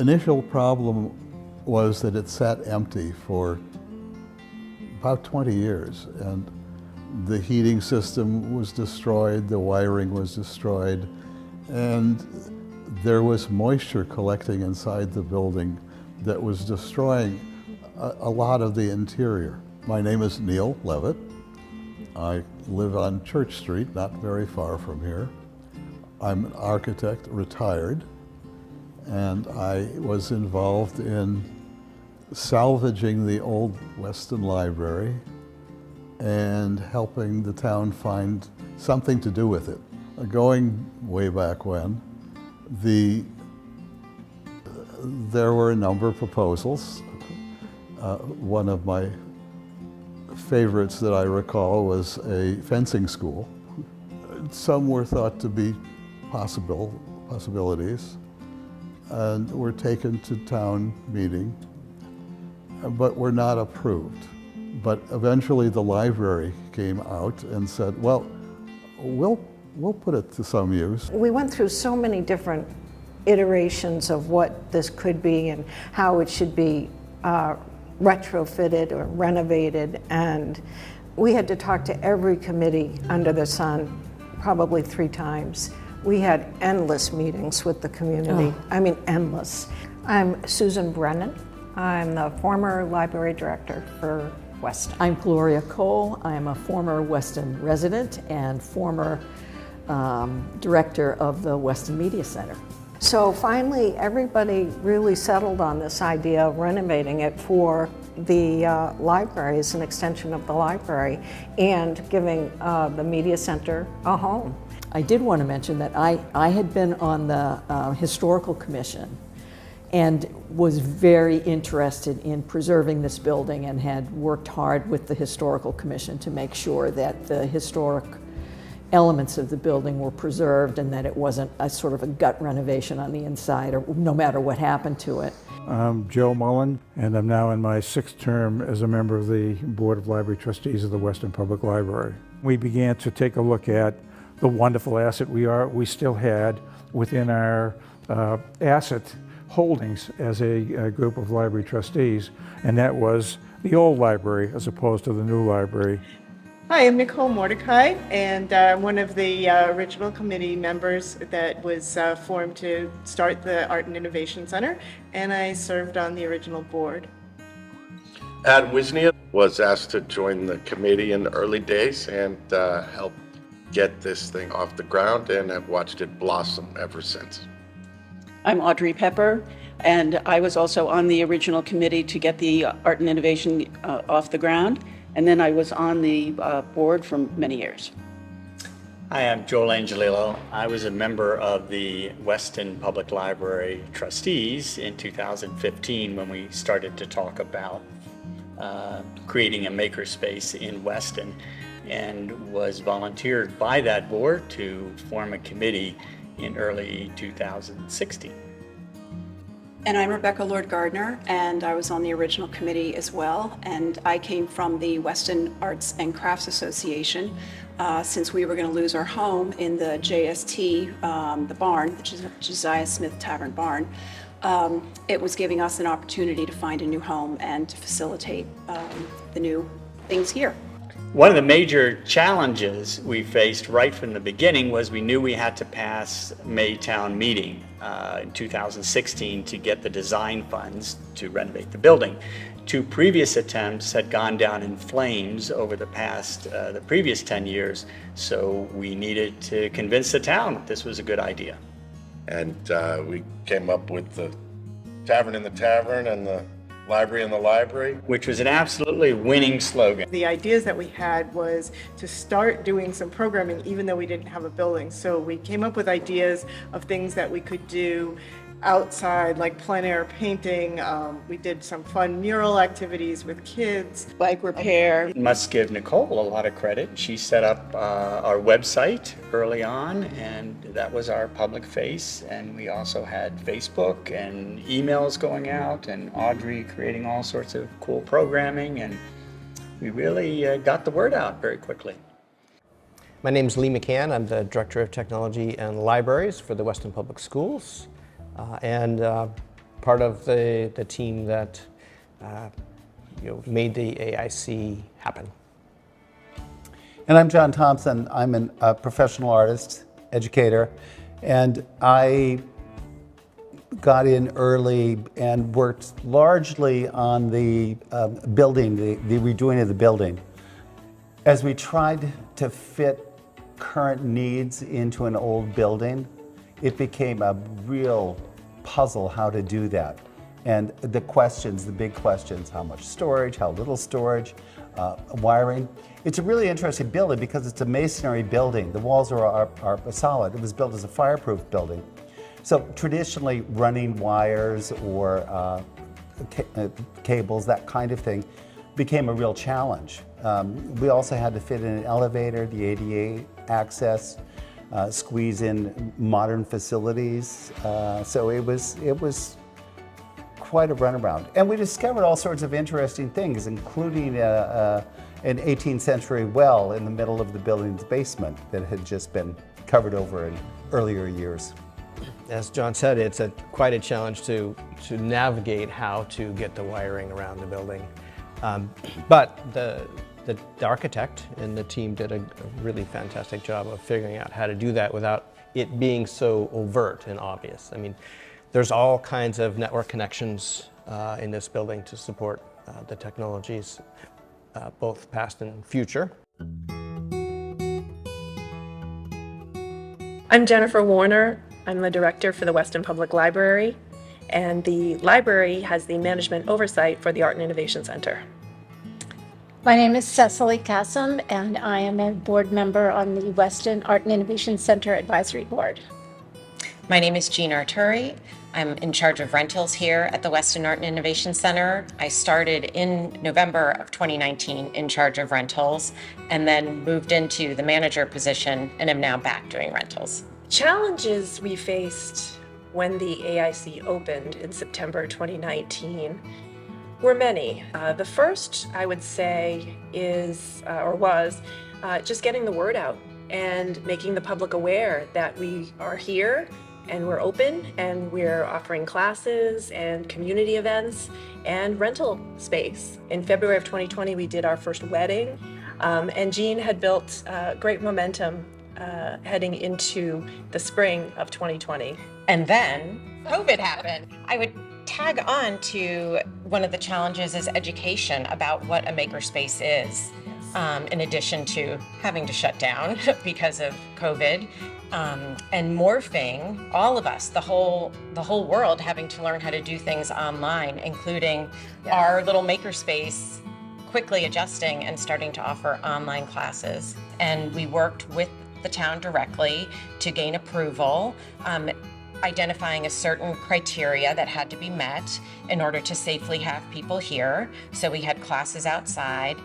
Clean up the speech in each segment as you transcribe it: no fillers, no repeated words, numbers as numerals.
initial problem was that it sat empty for about 20 years, and the heating system was destroyed, the wiring was destroyed, and there was moisture collecting inside the building that was destroying a lot of the interior. My name is Neil Levitt. I live on Church Street, not very far from here. I'm an architect, retired, and I was involved in salvaging the old Weston Library and helping the town find something to do with it. Going way back when, there were a number of proposals. One of my favorites that I recall was a fencing school. Some were thought to be possibilities, and were taken to town meeting, but were not approved. But eventually the library came out and said, well, we'll put it to some use. We went through so many different iterations of what this could be and how it should be retrofitted or renovated, and we had to talk to every committee under the sun probably 3 times. We had endless meetings with the community. I mean, endless. I'm Susan Brennan. I'm the former library director for Weston. I'm Gloria Cole. I'm a former Weston resident and former director of the Weston Media Center. So finally, everybody really settled on this idea of renovating it for the library as an extension of the library and giving the media center a home. I did want to mention that I had been on the historical commission and was very interested in preserving this building and had worked hard with the historical commission to make sure that the historic elements of the building were preserved and that it wasn't a sort of a gut renovation on the inside, or no matter what happened to it. I'm Joe Mullen, and I'm now in my 6th term as a member of the Board of Library Trustees of the Weston Public Library. We began to take a look at the wonderful asset we still had within our asset holdings as a group of library trustees, and that was the old library as opposed to the new library. Hi, I'm Nicole Mordecai, and I'm one of the original committee members that was formed to start the Art and Innovation Center, and I served on the original board. Adam Wisnia was asked to join the committee in the early days and help get this thing off the ground, and I've watched it blossom ever since. I'm Audrey Pepper, and I was also on the original committee to get the Art and Innovation off the ground. And then I was on the board for many years. Hi, I'm Joel Angelillo. I was a member of the Weston Public Library Trustees in 2015 when we started to talk about creating a makerspace in Weston, and was volunteered by that board to form a committee in early 2016. And I'm Rebecca Lord Gardner, and I was on the original committee as well. And I came from the Weston Arts and Crafts Association since we were going to lose our home in the JST, the barn, the Josiah Smith Tavern barn. It was giving us an opportunity to find a new home and to facilitate the new things here. One of the major challenges we faced right from the beginning was we knew we had to pass May town meeting in 2016 to get the design funds to renovate the building. 2 previous attempts had gone down in flames over the previous 10 years, so we needed to convince the town that this was a good idea. And we came up with the Tavern in the Tavern and the Library in the Library, which was an absolutely winning slogan. The ideas that we had was to start doing some programming even though we didn't have a building. So we came up with ideas of things that we could do outside, like plein air painting. We did some fun mural activities with kids. Bike repair. Must give Nicole a lot of credit. She set up our website early on, and that was our public face. And we also had Facebook and emails going out, and Audrey creating all sorts of cool programming, and we really got the word out very quickly. My name is Lee McCann. I'm the Director of Technology and Libraries for the Weston Public Schools. part of the team that made the AIC happen. And I'm John Thompson. I'm a professional artist, educator, and I got in early and worked largely on the building, the redoing of the building. As we tried to fit current needs into an old building, it became a real puzzle how to do that. And the questions, the big questions, how much storage, how little storage, wiring. It's a really interesting building because it's a masonry building. The walls are solid. It was built as a fireproof building. So traditionally running wires or cables, that kind of thing, became a real challenge. We also had to fit in an elevator, the ADA access, squeeze in modern facilities. So it was quite a runaround. And we discovered all sorts of interesting things, including an 18th century well in the middle of the building's basement that had just been covered over in earlier years. As John said, it's quite a challenge to navigate how to get the wiring around the building. But the architect and the team did a really fantastic job of figuring out how to do that without it being so overt and obvious. I mean, there's all kinds of network connections in this building to support the technologies, both past and future. I'm Jennifer Warner. I'm the director for the Weston Public Library, and the library has the management oversight for the Art and Innovation Center. My name is Cecily Kassam, and I am a board member on the Weston Art and Innovation Center Advisory Board. My name is Jean Arturi. I'm in charge of rentals here at the Weston Art and Innovation Center. I started in November of 2019 in charge of rentals and then moved into the manager position and am now back doing rentals. Challenges we faced when the AIC opened in September 2019 were many. The first, I would say, was just getting the word out and making the public aware that we are here and we're open and we're offering classes and community events and rental space. In February of 2020, we did our first wedding, and Jean had built great momentum heading into the spring of 2020. And then COVID happened. I would tag on to one of the challenges is education about what a makerspace is, in addition to having to shut down because of COVID. And morphing, all of us, the whole world having to learn how to do things online, including our little makerspace quickly adjusting and starting to offer online classes. And we worked with the town directly to gain approval, identifying a certain criteria that had to be met in order to safely have people here. So we had classes outside.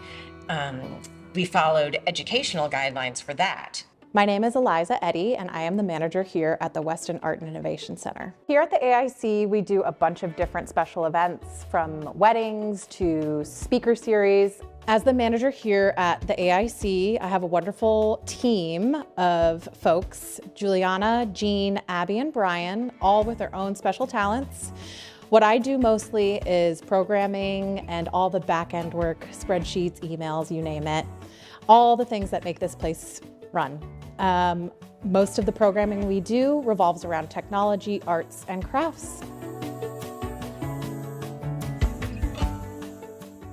We followed educational guidelines for that. My name is Eliza Eddy, and I am the manager here at the Weston Art and Innovation Center. Here at the AIC, we do a bunch of different special events, from weddings to speaker series. As the manager here at the AIC, I have a wonderful team of folks, Juliana, Jean, Abby, and Brian, all with their own special talents. What I do mostly is programming and all the back-end work, spreadsheets, emails, you name it, all the things that make this place run. Most of the programming we do revolves around technology, arts, and crafts.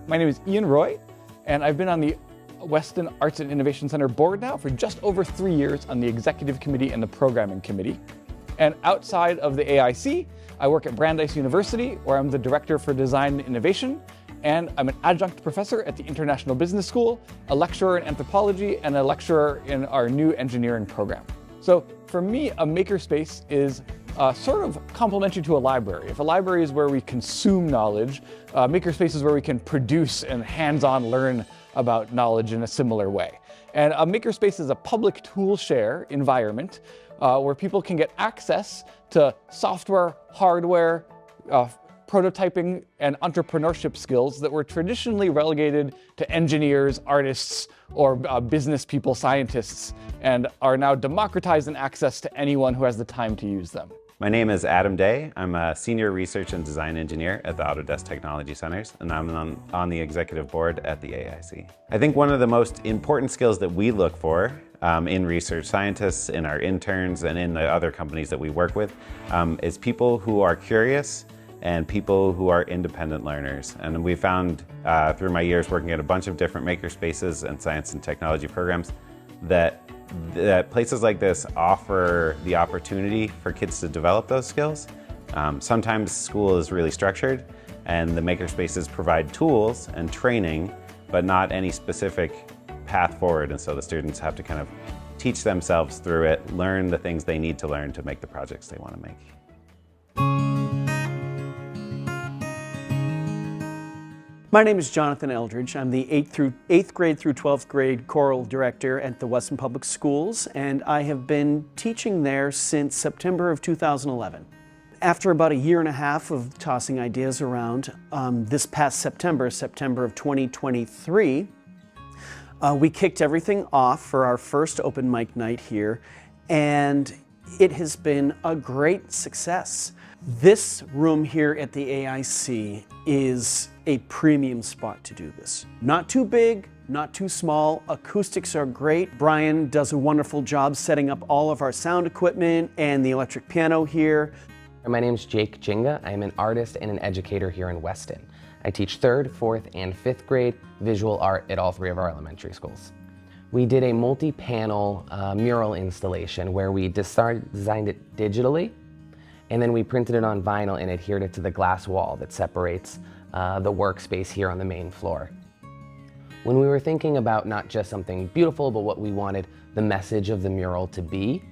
My name is Ian Roy, and I've been on the Weston Arts and Innovation Center board now for just over 3 years on the executive committee and the programming committee. And outside of the AIC, I work at Brandeis University, where I'm the director for design and innovation, and I'm an adjunct professor at the International Business School, a lecturer in anthropology, and a lecturer in our new engineering program. So for me, a makerspace is sort of complementary to a library. If a library is where we consume knowledge, makerspace is where we can produce and hands-on learn about knowledge in a similar way. And a makerspace is a public tool share environment where people can get access to software, hardware, prototyping, and entrepreneurship skills that were traditionally relegated to engineers, artists, or business people, scientists, and are now democratized in access to anyone who has the time to use them. My name is Adam Day. I'm a Senior Research and Design Engineer at the Autodesk Technology Centers, and I'm on the executive board at the AIC. I think one of the most important skills that we look for in research scientists, in our interns, and in the other companies that we work with is people who are curious and people who are independent learners. And we found through my years working at a bunch of different makerspaces and science and technology programs that places like this offer the opportunity for kids to develop those skills. Sometimes school is really structured and the makerspaces provide tools and training, but not any specific path forward. And so the students have to kind of teach themselves through it, learn the things they need to learn to make the projects they want to make. My name is Jonathan Eldridge. I'm the 8th grade through 12th grade choral director at the Weston Public Schools, and I have been teaching there since September of 2011. After about a year and a half of tossing ideas around, this past September of 2023, we kicked everything off for our first open mic night here, and it has been a great success. This room here at the AIC is a premium spot to do this. Not too big, not too small, acoustics are great. Brian does a wonderful job setting up all of our sound equipment and the electric piano here. My name's Jake Jinga. I'm an artist and an educator here in Weston. I teach 3rd, 4th, and 5th grade visual art at all 3 of our elementary schools. We did a multi-panel mural installation where we designed it digitally, and then we printed it on vinyl and adhered it to the glass wall that separates the workspace here on the main floor. When we were thinking about not just something beautiful, but what we wanted the message of the mural to be,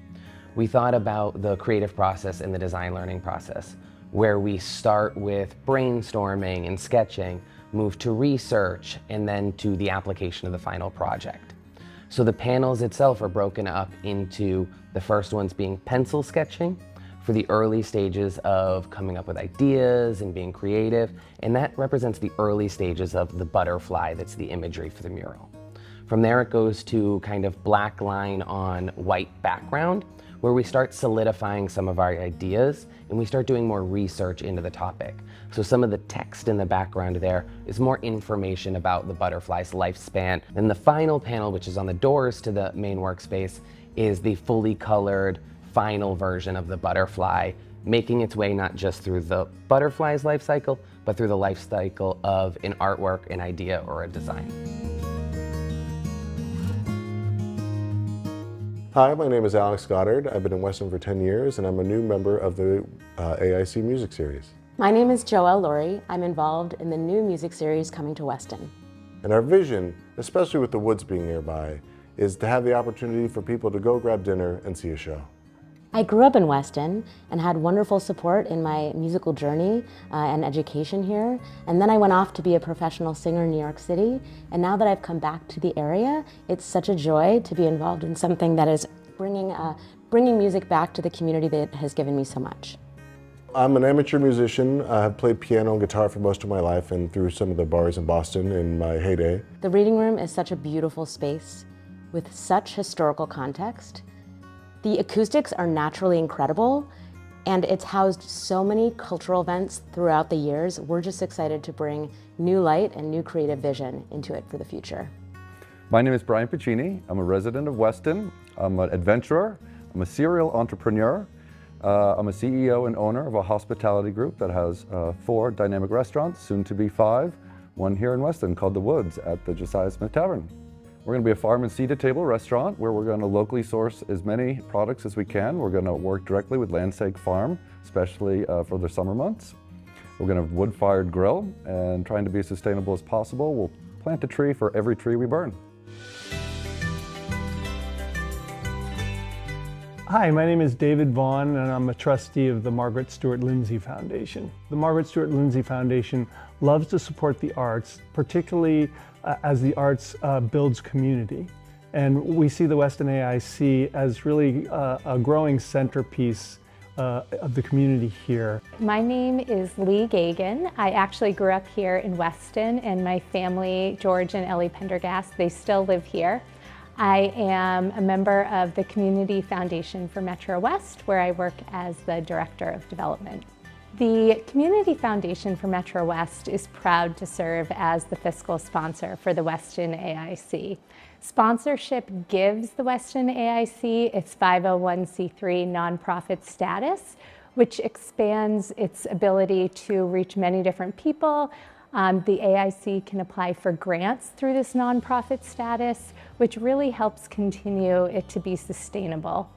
we thought about the creative process and the design learning process, where we start with brainstorming and sketching, move to research, and then to the application of the final project. So the panels itself are broken up into the first ones being pencil sketching, for the early stages of coming up with ideas and being creative, and that represents the early stages of the butterfly that's the imagery for the mural. From there it goes to kind of black line on white background, where we start solidifying some of our ideas and we start doing more research into the topic. So some of the text in the background there is more information about the butterfly's lifespan. And the final panel, which is on the doors to the main workspace, is the fully colored final version of the butterfly, making its way not just through the butterfly's life cycle, but through the life cycle of an artwork, an idea, or a design. Hi, my name is Alex Goddard. I've been in Weston for 10 years, and I'm a new member of the AIC Music Series. My name is Joelle Laurie. I'm involved in the new music series coming to Weston. And our vision, especially with the woods being nearby, is to have the opportunity for people to go grab dinner and see a show. I grew up in Weston and had wonderful support in my musical journey and education here. And then I went off to be a professional singer in New York City. And now that I've come back to the area, it's such a joy to be involved in something that is bringing music back to the community that has given me so much. I'm an amateur musician. I've played piano and guitar for most of my life and through some of the bars in Boston in my heyday. The reading room is such a beautiful space with such historical context. The acoustics are naturally incredible, and it's housed so many cultural events throughout the years. We're just excited to bring new light and new creative vision into it for the future. My name is Brian Piccini. I'm a resident of Weston. I'm an adventurer. I'm a serial entrepreneur. I'm a CEO and owner of a hospitality group that has 4 dynamic restaurants, soon to be 5, one here in Weston called The Woods at the Josiah Smith Tavern. We're going to be a farm and seed-to-table restaurant where we're going to locally source as many products as we can. We're going to work directly with Landsake Farm, especially for the summer months. We're going to have wood-fired grill and trying to be as sustainable as possible. We'll plant a tree for every tree we burn. Hi, my name is David Vaughn, and I'm a trustee of the Margaret Stewart Lindsay Foundation. The Margaret Stewart Lindsay Foundation loves to support the arts, particularly as the arts builds community. And we see the Weston AIC as really a growing centerpiece of the community here. My name is Lee Gagan. I actually grew up here in Weston, and my family, George and Ellie Pendergast, they still live here. I am a member of the Community Foundation for Metro West, where I work as the Director of Development. The Community Foundation for Metro West is proud to serve as the fiscal sponsor for the Weston AIC. Sponsorship gives the Weston AIC its 501c3 nonprofit status, which expands its ability to reach many different people. The AIC can apply for grants through this nonprofit status, which really helps continue it to be sustainable.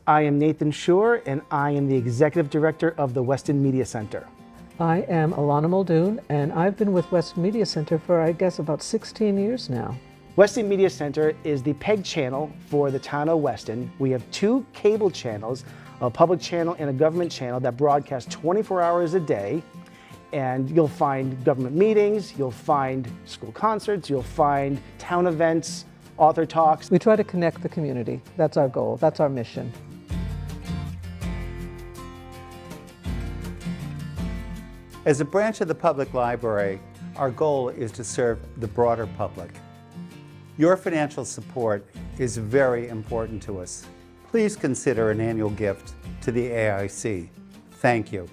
I am Nathan Schur, and I am the Executive Director of the Weston Media Center. I am Alana Muldoon, and I've been with Weston Media Center for, I guess, about 16 years now. Weston Media Center is the PEG channel for the town of Weston. We have 2 cable channels, a public channel and a government channel that broadcast 24 hours a day. And you'll find government meetings, you'll find school concerts, you'll find town events, author talks. We try to connect the community. That's our goal. That's our mission. As a branch of the public library, our goal is to serve the broader public. Your financial support is very important to us. Please consider an annual gift to the AIC. Thank you.